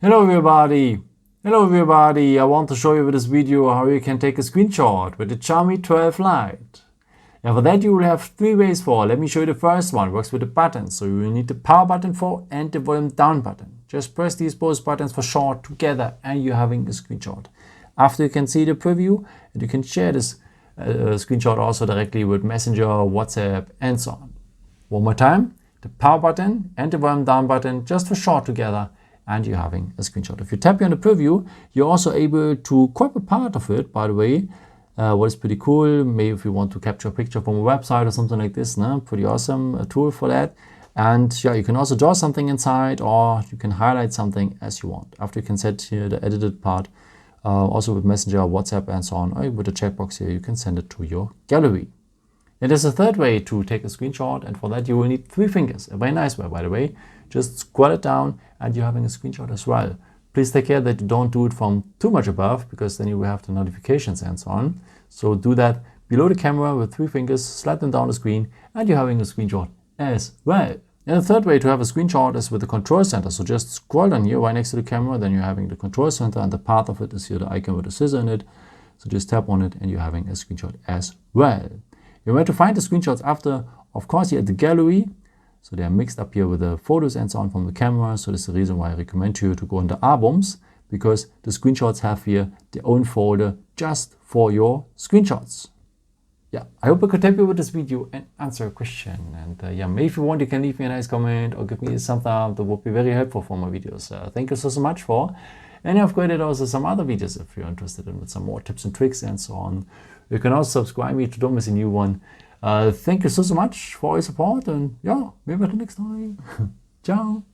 Hello everybody! Hello everybody! I want to show you with this video how you can take a screenshot with the Xiaomi 12 Lite. And for that you will have three ways for. Let me show you the first one. It works with the buttons. So you will need the power button for and the volume down button. Just press these both buttons for short together and you're having a screenshot. After you can see the preview and you can share this screenshot also directly with Messenger, WhatsApp and so on. One more time. The power button and the volume down button just for short together and you're having a screenshot. If you tap here on the preview, you're also able to crop a part of it, by the way, what is pretty cool. Maybe if you want to capture a picture from a website or something like this, pretty awesome tool for that. And yeah, you can also draw something inside or you can highlight something as you want. After you can set here the edited part, also with Messenger, WhatsApp and so on, or with the checkbox here, you can send it to your gallery. And there's a third way to take a screenshot, and for that you will need three fingers. A very nice way, by the way. Just scroll it down and you're having a screenshot as well. Please take care that you don't do it from too much above, because then you will have the notifications and so on. So do that below the camera with three fingers, slide them down the screen, and you're having a screenshot as well. And the third way to have a screenshot is with the control center. So just scroll down here right next to the camera, then you're having the control center, and the part of it is here the icon with the scissor in it. So just tap on it and you're having a screenshot as well. You where to find the screenshots after, of course, here at the gallery. So they are mixed up here with the photos and so on from the camera. So this is the reason why I recommend you to go into albums, because the screenshots have here their own folder just for your screenshots. Yeah, I hope I could help you with this video and answer a question. And yeah, maybe if you want, you can leave me a nice comment or give me a thumbs up. That would be very helpful for my videos. Thank you so much for. And I've created also some other videos if you're interested in with some more tips and tricks and so on. You can also subscribe me to don't miss a new one. Thank you so much for your support, and yeah, maybe until next time. Ciao.